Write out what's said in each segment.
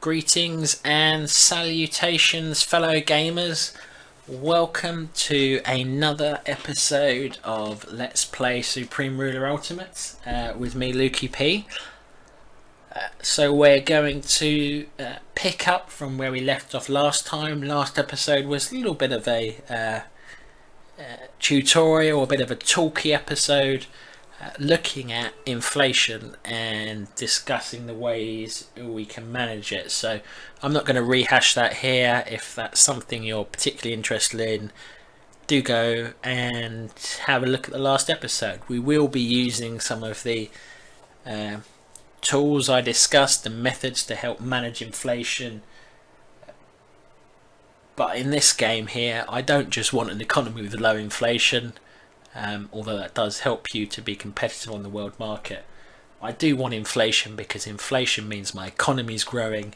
Greetings and salutations, fellow gamers. Welcome to another episode of Let's Play Supreme Ruler Ultimate with me, Lukey P. So we're going to pick up from where we left off last time. Last episode was a little bit of a tutorial, a bit of a talky episode, looking at inflation and discussing the ways we can manage it. So I'm not going to rehash that here. If that's something you're particularly interested in, do go and have a look at the last episode. We will be using some of the tools I discussed and methods to help manage inflation. But in this game here, I don't just want an economy with low inflation. Although that does help you to be competitive on the world market. I do want inflation because inflation means my economy is growing,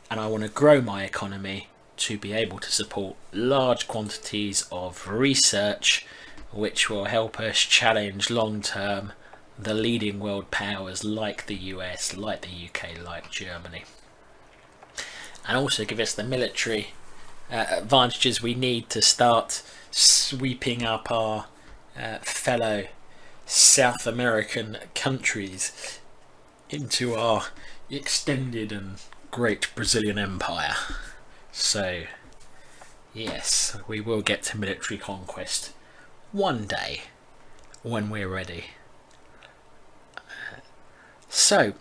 and I want to grow my economy to be able to support large quantities of research which will help us challenge long term the leading world powers like the US, like the UK, like Germany, and also give us the military advantages we need to start sweeping up our fellow South American countries into our extended and great Brazilian empire. So yes, we will get to military conquest one day when we're ready. So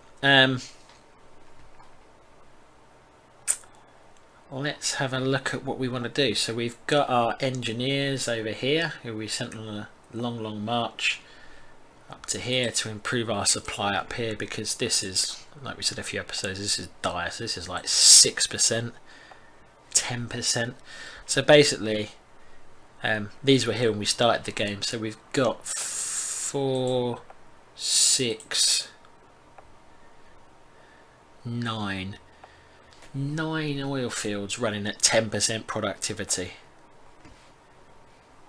let's have a look at what we want to do. So we've got our engineers over here who we sent on a long march up to here to improve our supply up here, because this is, like we said a few episodes, this is dire. So this is like 6%, 10%. So basically these were here when we started the game. So we've got 4, 6, 9 oil fields running at 10% productivity,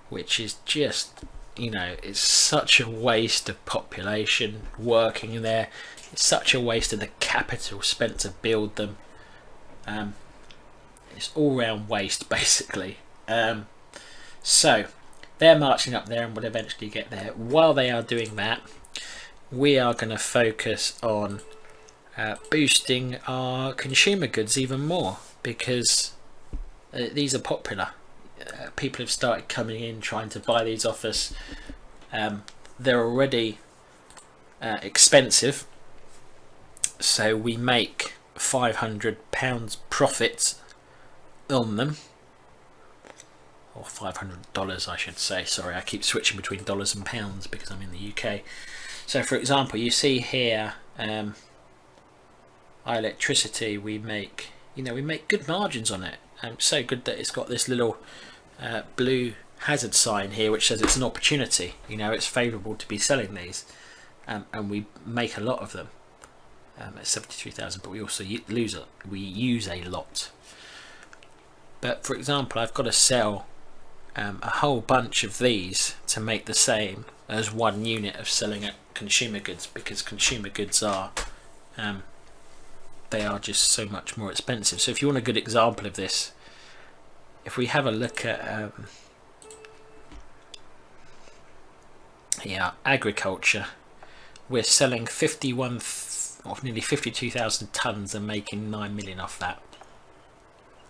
which is just, you know, it's such a waste of population working there. It's such a waste of the capital spent to build them. It's all round waste basically. So they're marching up there and will eventually get there. While they are doing that, we are going to focus on boosting our consumer goods even more, because these are popular. People have started coming in trying to buy these off us. They're already expensive, so we make £500 profit on them, or $500 I should say. Sorry, I keep switching between dollars and pounds because I'm in the UK. So for example, you see here our electricity, we make good margins on it. So good that it's got this little blue hazard sign here which says it's an opportunity. You know, it's favourable to be selling these, and we make a lot of them at 73,000, but we also we use a lot. But for example, I've got to sell a whole bunch of these to make the same as one unit of selling at consumer goods, because consumer goods are they are just so much more expensive. So if you want a good example of this, if we have a look at agriculture, we're selling nearly 52,000 tons and making 9 million off that.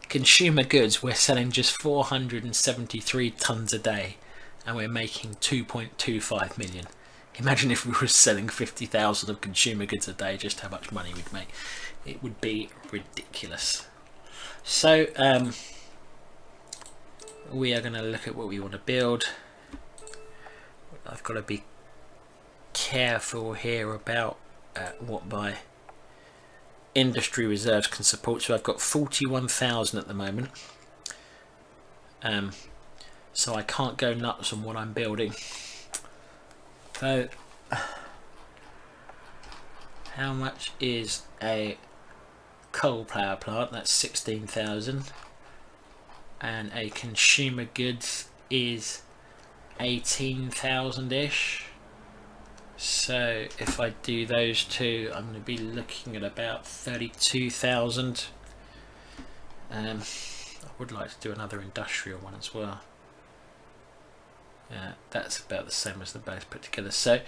Consumer goods, we're selling just 473 tons a day and we're making 2.25 million. Imagine if we were selling 50,000 of consumer goods a day, just how much money we'd make. It would be ridiculous. So we are going to look at what we want to build. I've got to be careful here about what my industry reserves can support. So I've got 41,000 at the moment, so I can't go nuts on what I'm building. So how much is a coal power plant? That's 16,000, and a consumer goods is 18,000 ish. So if I do those two, I'm going to be looking at about 32,000 I would like to do another industrial one as well. That's about the same as the both put together. So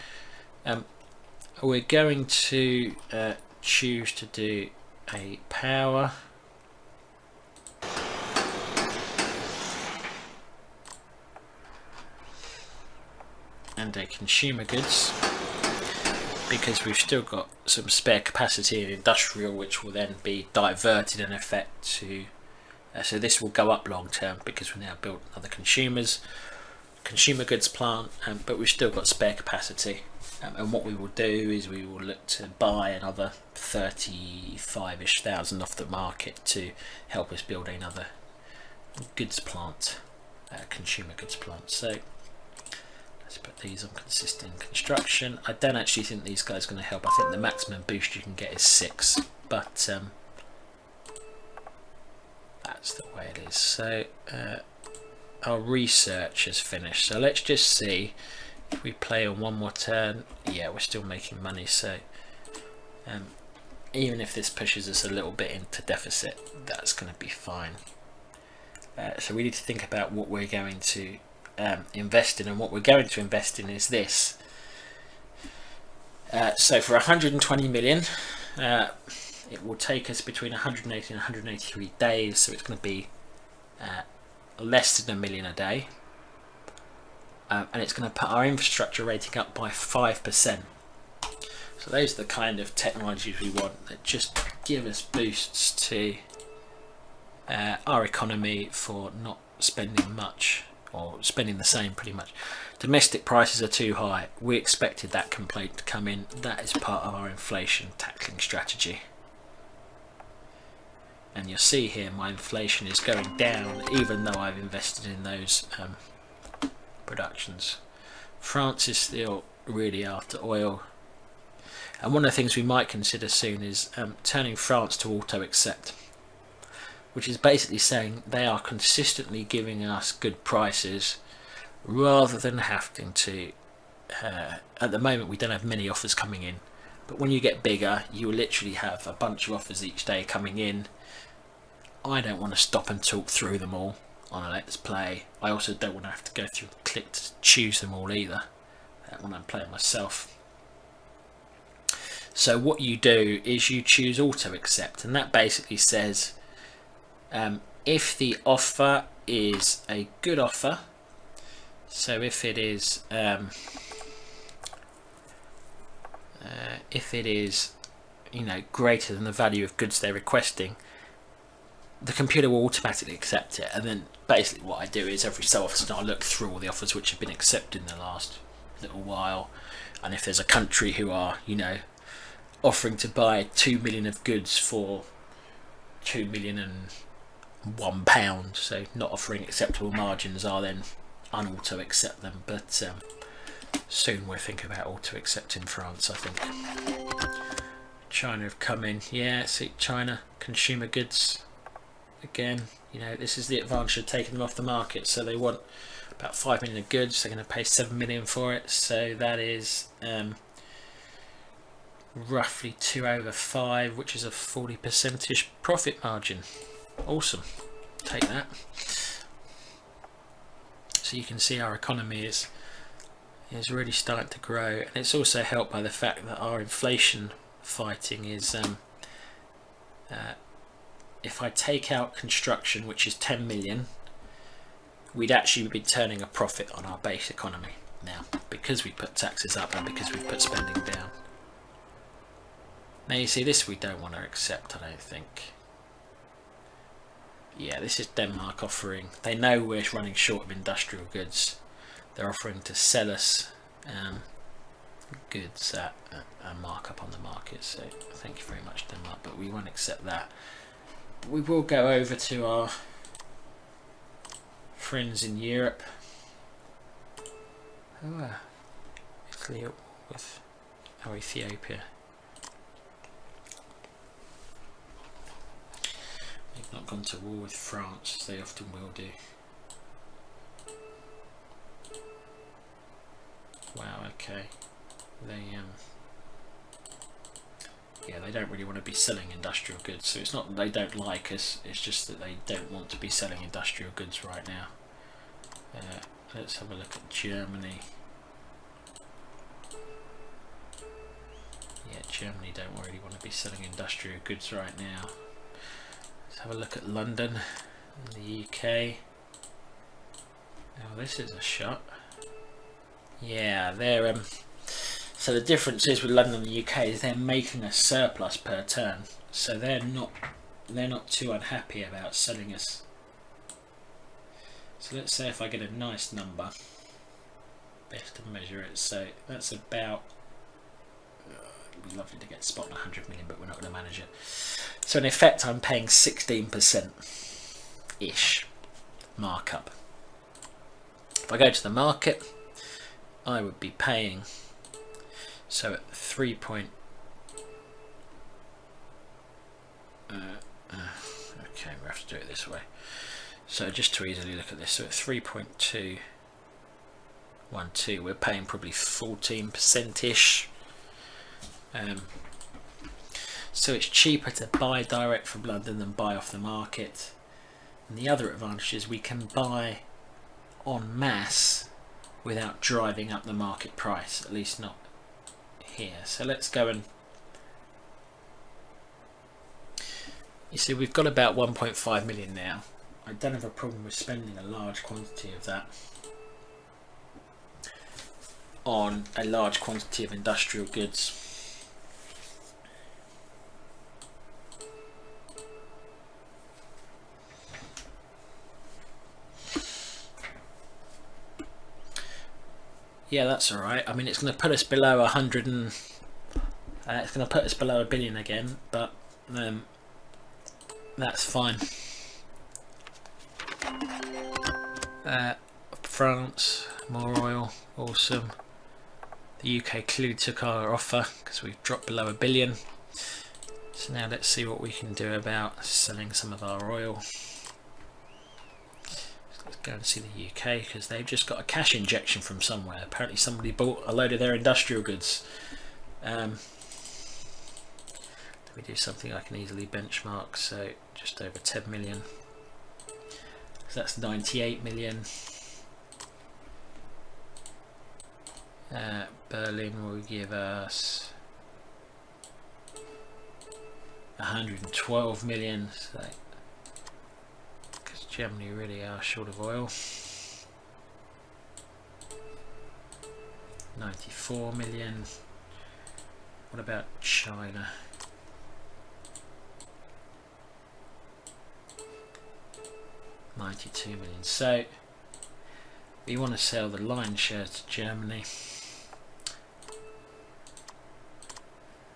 we're going to choose to do a power, and a consumer goods, because we've still got some spare capacity in industrial, which will then be diverted in effect to so this will go up long term because we now built another consumer goods plant, but we've still got spare capacity, and what we will do is we will look to buy another 35-ish thousand off the market to help us build another goods plant, consumer goods plant. So let's put these on consistent construction. I don't actually think these guys are going to help. I think the maximum boost you can get is 6, but that's the way it is. So our research is finished, so let's just see if we play on one more turn. Yeah, we're still making money, so even if this pushes us a little bit into deficit, that's going to be fine. So we need to think about what we're going to invest in, and what we're going to invest in is this. So for 120 million, it will take us between 180 and 183 days, so it's going to be less than $1 million a day, and it's going to put our infrastructure rating up by 5%. So those are the kind of technologies we want that just give us boosts to our economy for not spending much, or spending the same pretty much. Domestic prices are too high. We expected that complaint to come in. That is part of our inflation tackling strategy. And you'll see here my inflation is going down even though I've invested in those productions. France is still really after oil, and one of the things we might consider soon is turning France to auto accept, which is basically saying they are consistently giving us good prices rather than having to at the moment we don't have many offers coming in, but when you get bigger you will literally have a bunch of offers each day coming in. I don't want to stop and talk through them all on a Let's Play. I also don't want to have to go through and click to choose them all either when I'm playing myself. So what you do is you choose auto accept, and that basically says if the offer is a good offer, so if it is greater than the value of goods they're requesting, the computer will automatically accept it. And then basically what I do is every so often I look through all the offers which have been accepted in the last little while, and if there's a country who are offering to buy 2 million of goods for £2,001, so not offering acceptable margins, I'll then unauto accept them. But soon we'll think about auto accepting France, I think. China have come in. Yeah, see, China consumer goods again. This is the advantage of taking them off the market. So they want about 5 million of goods. They're going to pay 7 million for it. So that is roughly 2/5, which is a 40% profit margin. Awesome, take that. So you can see our economy is really starting to grow, and it's also helped by the fact that our inflation fighting is if I take out construction, which is 10 million, we'd actually be turning a profit on our base economy now, because we put taxes up and because we've put spending down. Now you see, this we don't want to accept, I don't think. Yeah, this is Denmark offering. They know we're running short of industrial goods. They're offering to sell us goods at a markup on the market. So thank you very much, Denmark, but we won't accept that. But we will go over to our friends in Europe. Italy with Ethiopia. They've not gone to war with France, as they often will do. Wow, okay. They yeah, they don't really want to be selling industrial goods. So it's not that they don't like us, it's just that they don't want to be selling industrial goods right now. Let's have a look at Germany. Yeah, Germany don't really want to be selling industrial goods right now. Let's have a look at London and the UK. Oh, this is a shot. Yeah, they're so the difference is with London and the UK is they're making a surplus per turn, so they're not too unhappy about selling us. So let's say if I get a nice number, best to measure it. So that's about. It'd be lovely to get spot on 100 million, but we're not going to manage it. So in effect, I'm paying 16% ish markup. If I go to the market, I would be paying, so at 3 point, okay, we have to do it this way. So just to easily look at this, so at 3.212, we're paying probably 14% ish. So it's cheaper to buy direct from London than buy off the market. And the other advantage is we can buy en masse without driving up the market price, at least not here. So let's go and, you see we've got about 1.5 million now. I don't have a problem with spending a large quantity of that on a large quantity of industrial goods. Yeah, that's all right. I mean, it's going to put us below 100 and it's going to put us below $1 billion again, but that's fine. France, more oil, awesome. The UK clearly took our offer because we've dropped below $1 billion. So now let's see what we can do about selling some of our oil. Let's go and see the UK because they've just got a cash injection from somewhere. Apparently somebody bought a load of their industrial goods. Let me do something I can easily benchmark. So just over 10 million. So that's 98 million. Berlin will give us 112 million. So Germany really are short of oil. 94 million. What about China? $92 million. So we want to sell the lion's share to Germany.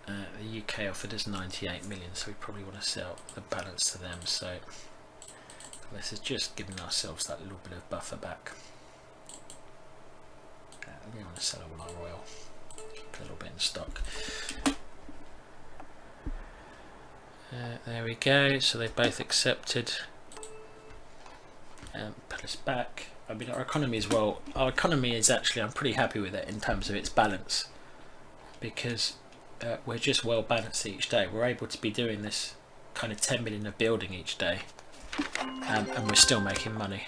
The UK offered us 98 million, so we probably want to sell the balance to them. So this is just giving ourselves that little bit of buffer back. We want to sell all our oil, keep a little bit in stock. There we go. So they both accepted. Put us back. I mean, our economy as well. Our economy is actually, I'm pretty happy with it in terms of its balance, because we're just well balanced each day. We're able to be doing this kind of 10 million of building each day, and we're still making money.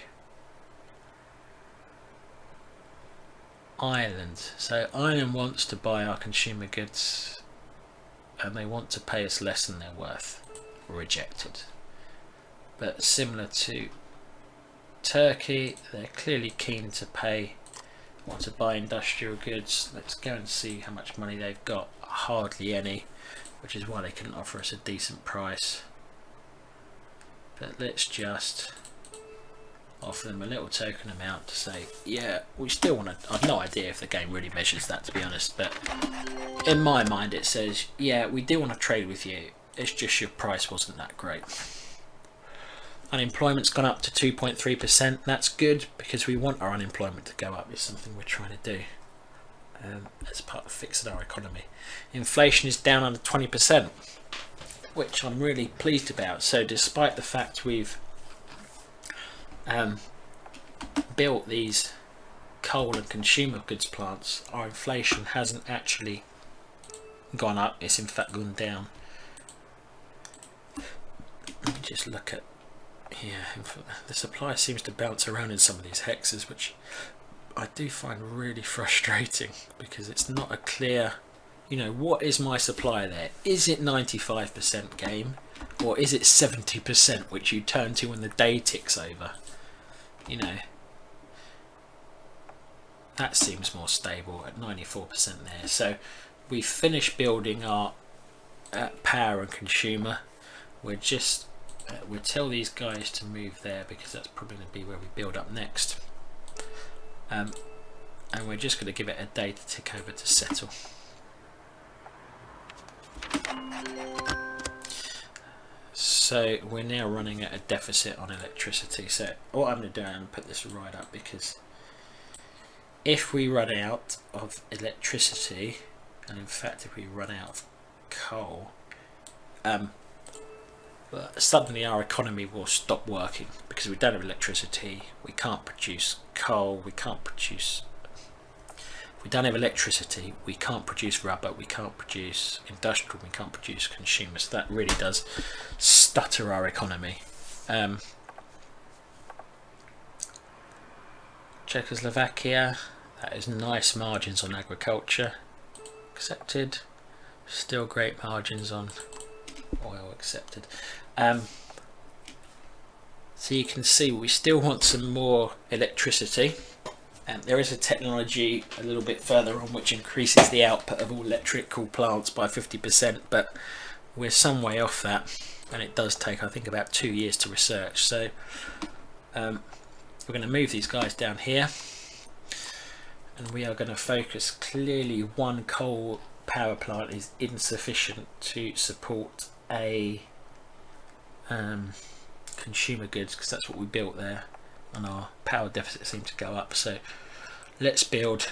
Ireland. So Ireland wants to buy our consumer goods and they want to pay us less than they're worth. Rejected. But similar to Turkey, they're clearly keen to pay, want to buy industrial goods. Let's go and see how much money they've got. Hardly any, which is why they couldn't offer us a decent price. But let's just offer them a little token amount to say, yeah, we still want to. I've no idea if the game really measures that, to be honest, but in my mind it says, yeah, we do want to trade with you, it's just your price wasn't that great. Unemployment's gone up to 2.3%. That's good because we want our unemployment to go up. It's something we're trying to do as part of fixing our economy. Inflation is down under 20%, which I'm really pleased about. So despite the fact we've built these coal and consumer goods plants, our inflation hasn't actually gone up, it's in fact gone down. Let me just look at, yeah, the supply seems to bounce around in some of these hexes, which I do find really frustrating, because it's not a clear, you know, what is my supply there? Is it 95% game, or is it 70%, which you turn to when the day ticks over? You know, that seems more stable at 94% there. So we finished building our power and consumer. We're just we'll tell these guys to move there, because that's probably going to be where we build up next. And we're just going to give it a day to tick over to settle. So we're now running at a deficit on electricity. So what I'm going to do, I'm going to put this right up, because if we run out of electricity, and in fact if we run out of coal, suddenly our economy will stop working, because we don't have electricity, we can't produce coal, we can't produce, if we don't have electricity, we can't produce rubber, we can't produce industrial, we can't produce consumer. So that really does stutter our economy. Czechoslovakia, that is nice margins on agriculture, accepted. Still great margins on oil, accepted. So you can see we still want some more electricity, and there is a technology a little bit further on which increases the output of all electrical plants by 50%, but we're some way off that, and it does take, I think, about 2 years to research. So we're going to move these guys down here, and we are going to focus. Clearly one coal power plant is insufficient to support a consumer goods, because that's what we built there, and our power deficit seemed to go up. So let's build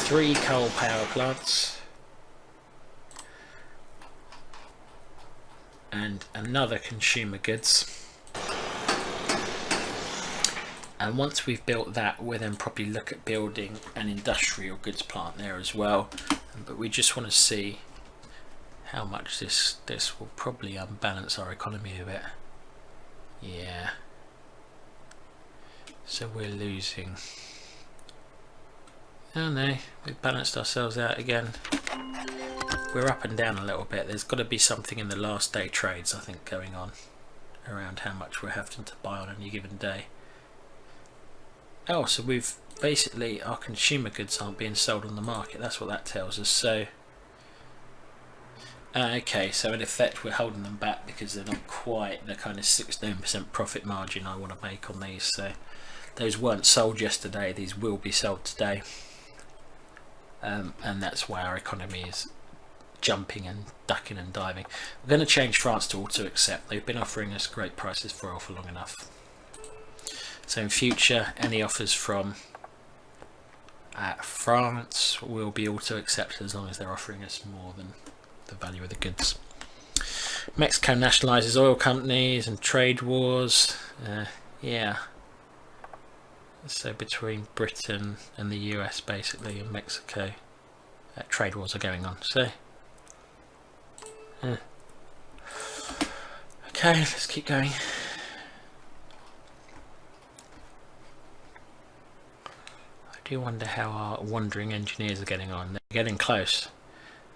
3 coal power plants and another consumer goods. And once we've built that, we'll then probably look at building an industrial goods plant there as well. But we just want to see how much this will probably unbalance our economy a bit. Yeah. So we're losing. Oh no, we've balanced ourselves out again. We're up and down a little bit. There's got to be something in the last day trades, I think, going on around how much we're having to buy on any given day. Oh, so we've basically, our consumer goods aren't being sold on the market. That's what that tells us. So okay, so in effect we're holding them back because they're not quite the kind of 16% profit margin I want to make on these. So those weren't sold yesterday, these will be sold today, and that's why our economy is jumping and ducking and diving. We're going to change France to auto accept. They've been offering us great prices for oil for long enough. So in future, any offers from France will be auto accepted as long as they're offering us more than the value of the goods. Mexico nationalizes oil companies and trade wars. Yeah. So between Britain and the US, basically, and Mexico, trade wars are going on. So okay, let's keep going. I do wonder how our wandering engineers are getting on. They're getting close.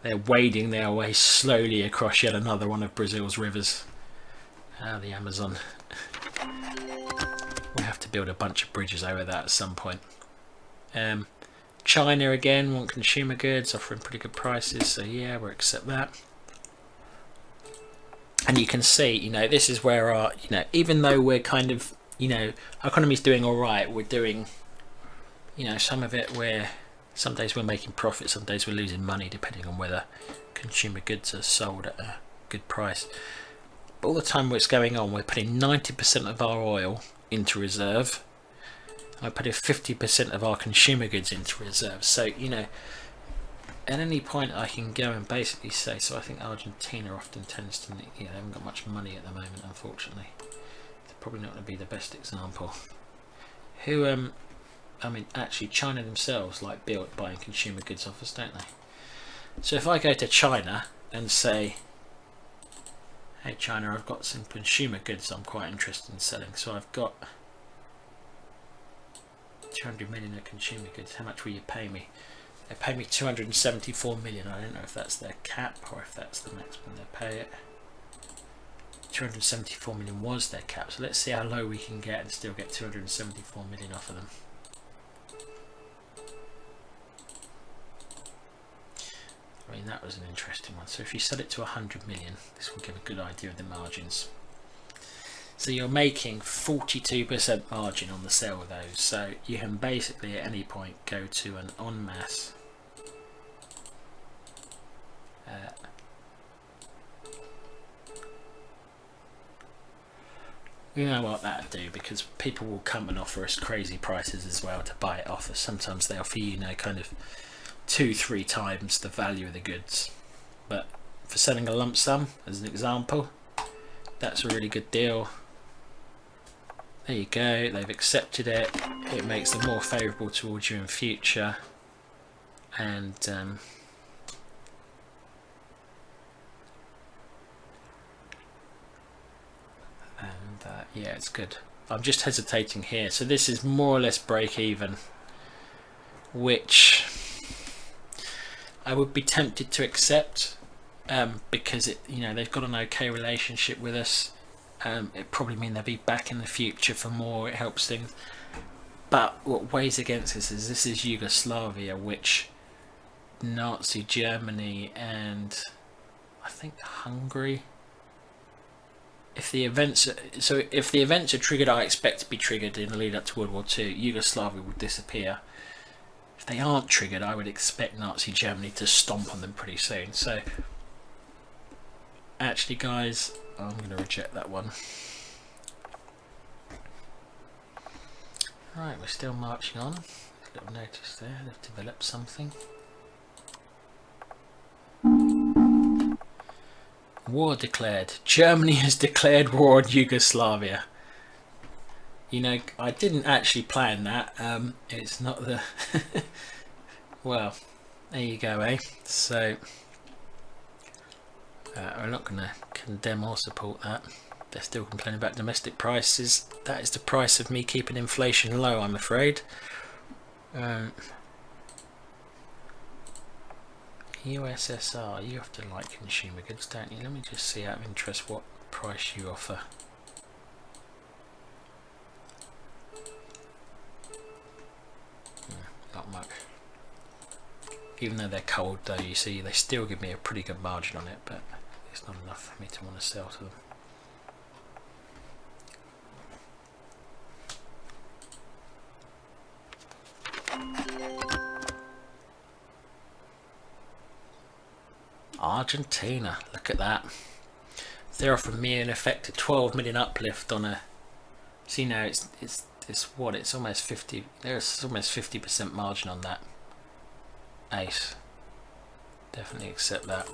They're wading their way slowly across yet another one of Brazil's rivers. The Amazon. We have to build a bunch of bridges over that at some point. China again want consumer goods, offering pretty good prices, so yeah, we'll accept that. And you can see, you know, this is where our, you know, even though we're kind of, you know, our economy's doing all right, we're doing, you know, some of it where some days we're making profit, some days we're losing money, depending on whether consumer goods are sold at a good price. But all the time what's going on, we're putting 90% of our oil into reserve. I put 50% of our consumer goods into reserve. So, you know, at any point I can go and basically say, so I think Argentina often tends to, you know, they haven't got much money at the moment, unfortunately. They're probably not going to be the best example. Who I mean, actually, China themselves like buying consumer goods off us, don't they? So if I go to China and say, hey China, I've got some consumer goods I'm quite interested in selling. So I've got 200 million of consumer goods. How much will you pay me? They pay me 274 million. I don't know if that's their cap or if that's the maximum they pay it. 274 million was their cap. So let's see how low we can get and still get 274 million off of them. I mean, that was an interesting one. So if you sell it to 100 million, this will give a good idea of the margins. So you're making 42% margin on the sale of those. So you can basically at any point go to an en masse you know what that'd do, because people will come and offer us crazy prices as well to buy it off us. Sometimes they offer you know kind of 2-3 times the value of the goods, but for selling a lump sum as an example, that's a really good deal. There you go, they've accepted it. It makes them more favourable towards you in future, and yeah, it's good. I'm just hesitating here. So this is more or less break even, which I would be tempted to accept because it, you know, they've got an okay relationship with us. It probably mean they'll be back in the future for more. It helps things. But what weighs against this is Yugoslavia, which Nazi Germany and I think Hungary. If the events are triggered, I expect to be triggered in the lead up to World War II, Yugoslavia will disappear. If they aren't triggered, I would expect Nazi Germany to stomp on them pretty soon. So, actually, guys, I'm going to reject that one. Right, we're still marching on. A little notice there, they've developed something. War declared. Germany has declared war on Yugoslavia. You know, I didn't actually plan that. It's not the... well, there you go, eh? So, I'm not going to condemn or support that. They're still complaining about domestic prices. That is the price of me keeping inflation low, I'm afraid. USSR, you have to like consumer goods, don't you? Let me just see out of interest what price you offer. Not much. Even though they're cold though, you see, they still give me a pretty good margin on it, but it's not enough for me to want to sell to them. Argentina, look at that. They're offering me in effect a 12 million uplift on a. See now, it's what, it's almost 50. There's almost 50% margin on that. Ace. Definitely accept that.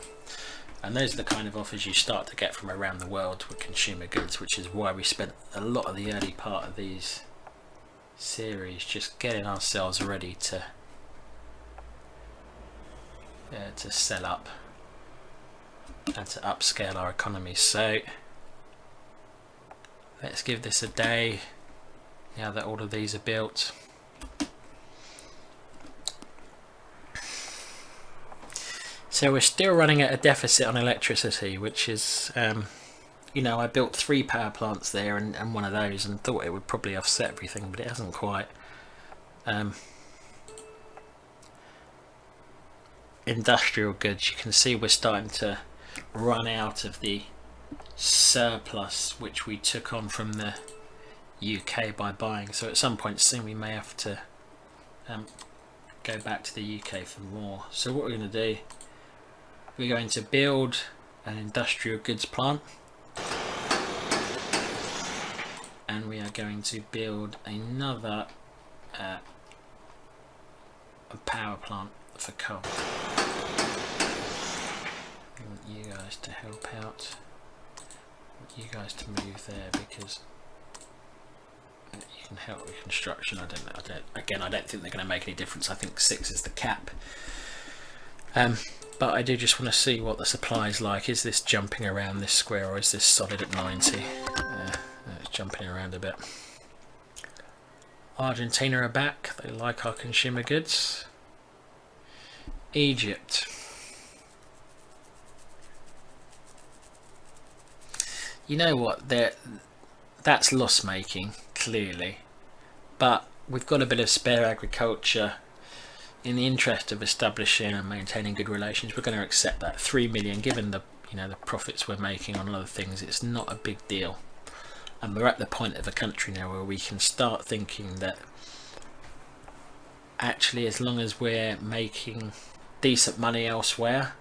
And those are the kind of offers you start to get from around the world with consumer goods, which is why we spent a lot of the early part of these series just getting ourselves ready to sell up and to upscale our economy. So let's give this a day now that all of these are built. So we're still running at a deficit on electricity, which is you know, I built 3 power plants there and one of those and thought it would probably offset everything, but it hasn't quite. Industrial goods, you can see we're starting to run out of the surplus which we took on from the UK by buying, so at some point soon we may have to go back to the UK for more. So what we're going to do, we're going to build an industrial goods plant, and we are going to build another a power plant for coal. I want you guys to help out. I want you guys to move there because you can help with construction. I don't know. I don't think they're going to make any difference. I think 6 is the cap. But I do just want to see what the supply is like. Is this jumping around this square, or is this solid at 90? It's jumping around a bit. Argentina are back. They like our consumer goods. Egypt. You know what? That's loss making, clearly. But we've got a bit of spare agriculture. In the interest of establishing and maintaining good relations, we're going to accept that. 3 million, given the the profits we're making on other things, it's not a big deal. And we're at the point of a country now where we can start thinking that actually, as long as we're making decent money elsewhere,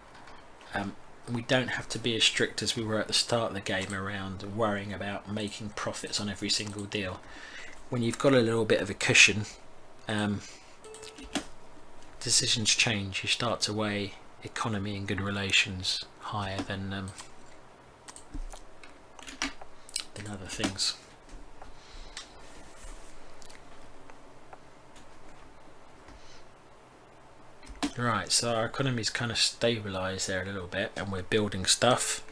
we don't have to be as strict as we were at the start of the game around worrying about making profits on every single deal. When you've got a little bit of a cushion, decisions change. You start to weigh economy and good relations higher than other things. Right, so our economy's kind of stabilised there a little bit, and we're building stuff.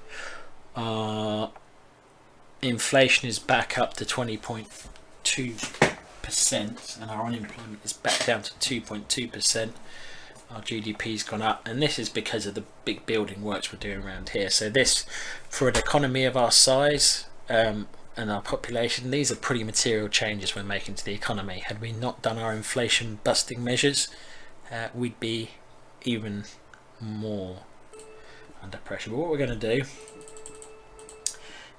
Inflation is back up to 20.2%, and our unemployment is back down to 2.2%. Our GDP's gone up, and this is because of the big building works we're doing around here. So this, for an economy of our size and our population, these are pretty material changes we're making to the economy. Had we not done our inflation busting measures, we'd be even more under pressure. But what we're going to do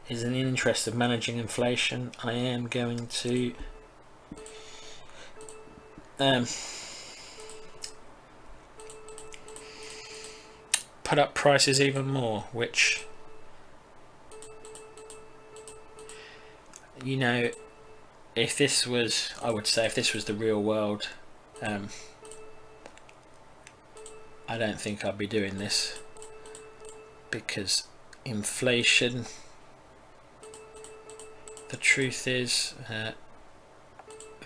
is, in the interest of managing inflation, I am going to put up prices even more, which, if this was, I would say, if this was the real world, I don't think I'd be doing this, because inflation, the truth is,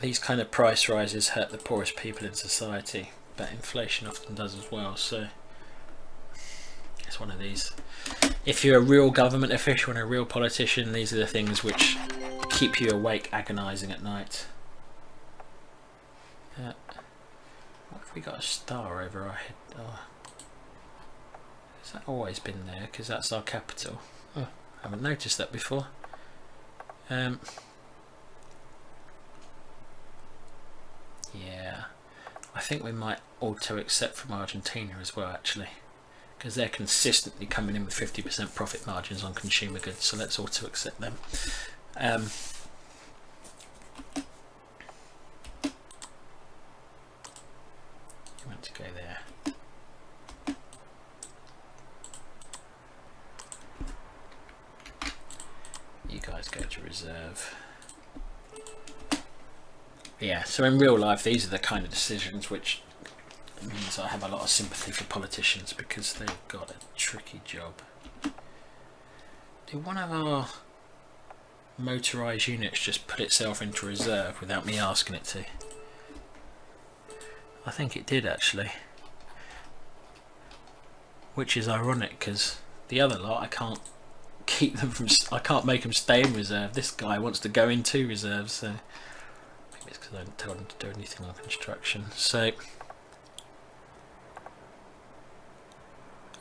these kind of price rises hurt the poorest people in society, but inflation often does as well. So it's one of these. If you're a real government official and a real politician, these are the things which keep you awake, agonising at night. What have we got? A star over our head? Oh. Has that always been there? Because that's our capital. Oh, I haven't noticed that before. Yeah, I think we might auto accept from Argentina as well, actually, because they're consistently coming in with 50% profit margins on consumer goods. So let's auto accept them. You want to go there. You guys go to reserve. Yeah, so in real life, these are the kind of decisions which means I have a lot of sympathy for politicians, because they've got a tricky job. Did one of our motorised units just put itself into reserve without me asking it to? I think it did, actually. Which is ironic, because the other lot, I can't keep them from, I can't make them stay in reserve. This guy wants to go into reserve, so maybe it's because I don't tell him to do anything on construction. So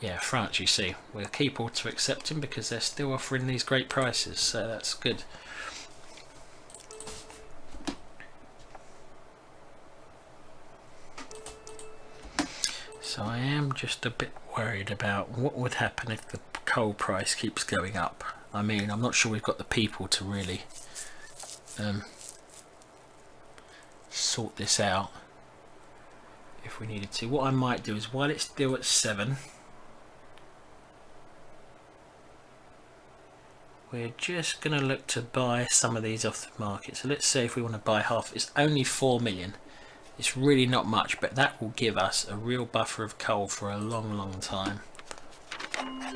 yeah, France, you see, we'll keep auto accepting because they're still offering these great prices, so that's good. So I am just a bit worried about what would happen if the coal price keeps going up. I mean, I'm not sure we've got the people to really sort this out if we needed to. What I might do is, while it's still at 7, we're just going to look to buy some of these off the market. So let's say if we want to buy half, it's only 4 million. It's really not much, but that will give us a real buffer of coal for a long, long time.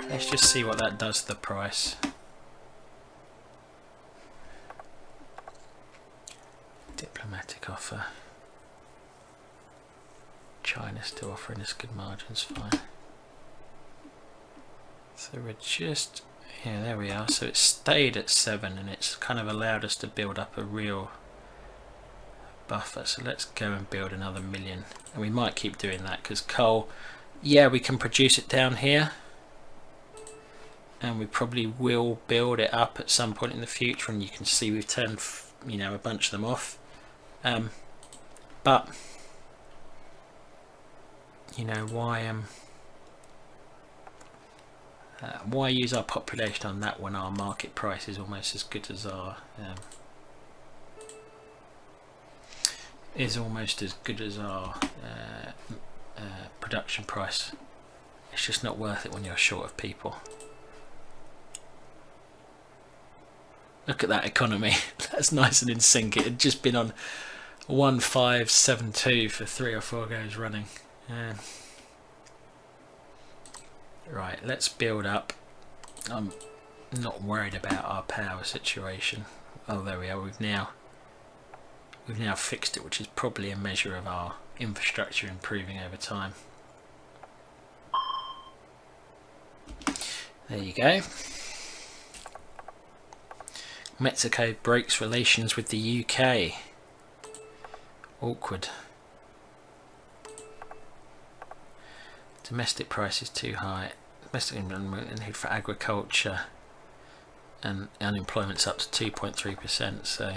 Let's just see what that does to the price. diplomatic offer. China's still offering us good margins, fine. So we're just, yeah, there we are. So it stayed at 7 and it's kind of allowed us to build up a real buffer. So let's go and build another million, and we might keep doing that because coal, yeah, we can produce it down here, and we probably will build it up at some point in the future, and you can see we've turned, you know, a bunch of them off, but you know, why use our population on that when our market price is almost as good as our production price? It's just not worth it when you're short of people. Look at that economy. That's nice and in sync. It had just been on 1572 for 3 or 4 goes running. Right, let's build up. I'm not worried about our power situation. Oh, there we are. We've now fixed it, which is probably a measure of our infrastructure improving over time. There you go. Mexico breaks relations with the UK. Awkward. Domestic price is too high. Domestic need for agriculture, and unemployment's up to 2.3%. So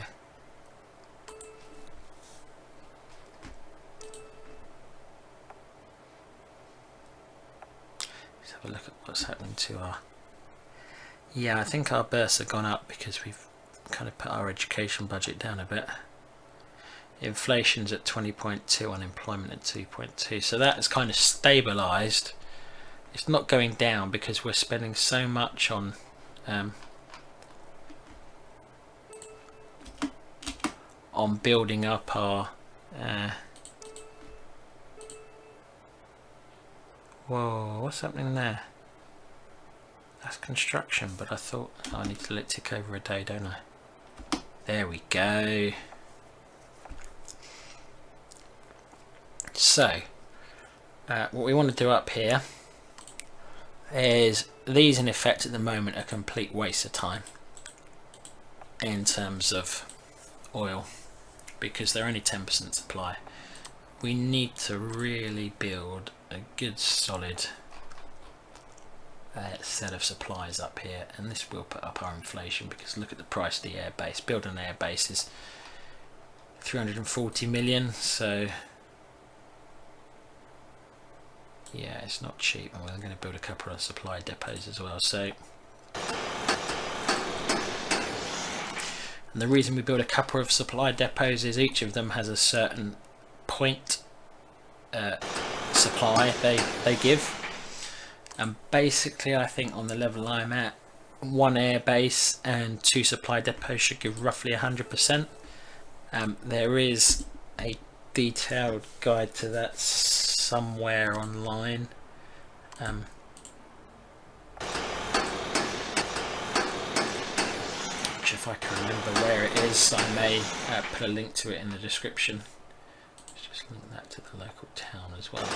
let's have a look at what's happening to our. Yeah, I think our bursts have gone up because we've kind of put our education budget down a bit. Inflation's at 20.2, unemployment at 2.2, so that has kind of stabilized. It's not going down because we're spending so much on building up our whoa, what's happening there? That's construction, but I thought I need to let it tick over a day, don't I? There we go. So what we want to do up here is, these in effect at the moment are a complete waste of time in terms of oil because they're only 10% supply. We need to really build a good solid set of supplies up here, and this will put up our inflation because look at the price of the air base. Building an air base is 340 million, so yeah, it's not cheap, and we're going to build a couple of supply depots as well. So, and the reason we build a couple of supply depots is each of them has a certain point supply they give, and basically I think on the level I'm at, 1 air base and 2 supply depots should give roughly 100%. There is a detailed guide to that somewhere online. Which, if I can remember where it is, I may put a link to it in the description. Let's just link that to the local town as well.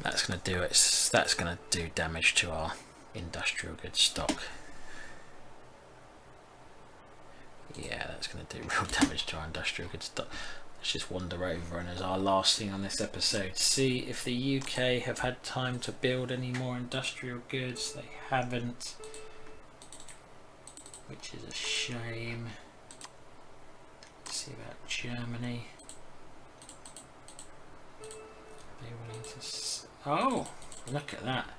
That's going to do it. That's going to do damage to our industrial goods stock. Yeah, that's going to do real damage to our industrial goods stock. Let's just wander over, and as our last thing on this episode, see if the UK have had time to build any more industrial goods. They haven't, which is a shame. Let's see about Germany. Are they willing to? Oh, look at that.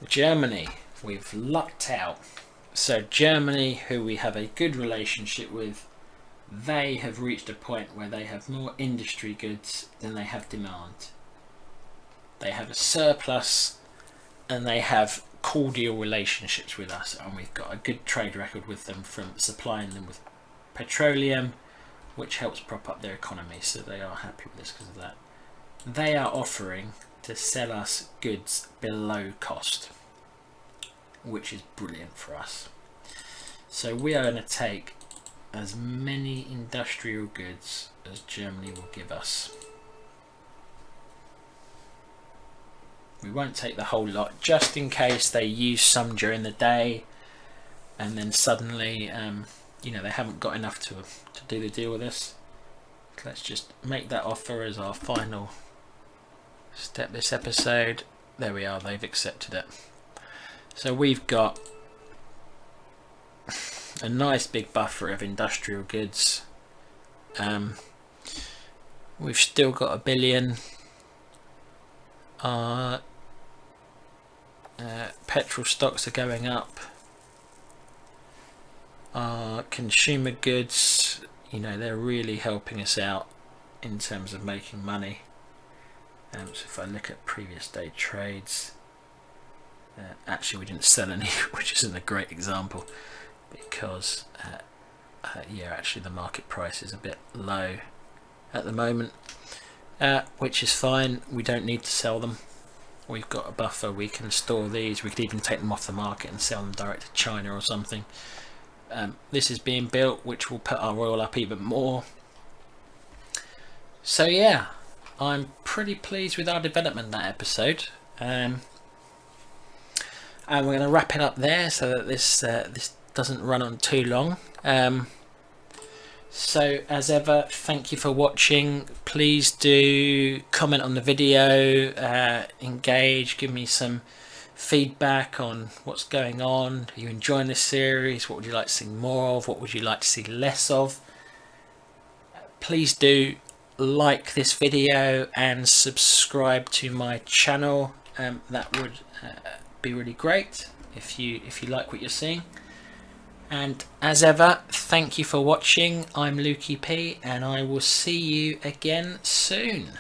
Germany, we've lucked out. So Germany, who we have a good relationship with, they have reached a point where they have more industry goods than they have demand. They have a surplus and they have cordial relationships with us, and we've got a good trade record with them from supplying them with petroleum, which helps prop up their economy, so they are happy with this because of that. They are offering to sell us goods below cost, which is brilliant for us. So we are going to take as many industrial goods as Germany will give us. We won't take the whole lot, just in case they use some during the day and then suddenly you know, they haven't got enough to do the deal with us. Let's just make that offer as our final step this episode. There we are, they've accepted it. So we've got a nice big buffer of industrial goods. We've still got 1 billion. Petrol stocks are going up. Consumer goods, you know, they're really helping us out in terms of making money. So if I look at previous day trades, actually we didn't sell any, which isn't a great example, because yeah, actually the market price is a bit low at the moment, which is fine. We don't need to sell them. We've got a buffer, we can store these, we could even take them off the market and sell them direct to China or something. This is being built, which will put our oil up even more. So yeah, I'm pretty pleased with our development that episode, and we're going to wrap it up there so that this doesn't run on too long. So as ever, thank you for watching. Please do comment on the video, engage, give me some feedback on what's going on. Are you enjoying this series? What would you like to see more of? What would you like to see less of? Please do like this video and subscribe to my channel. That would be really great if you like what you're seeing. And as ever, thank you for watching. I'm Lukey P, and I will see you again soon.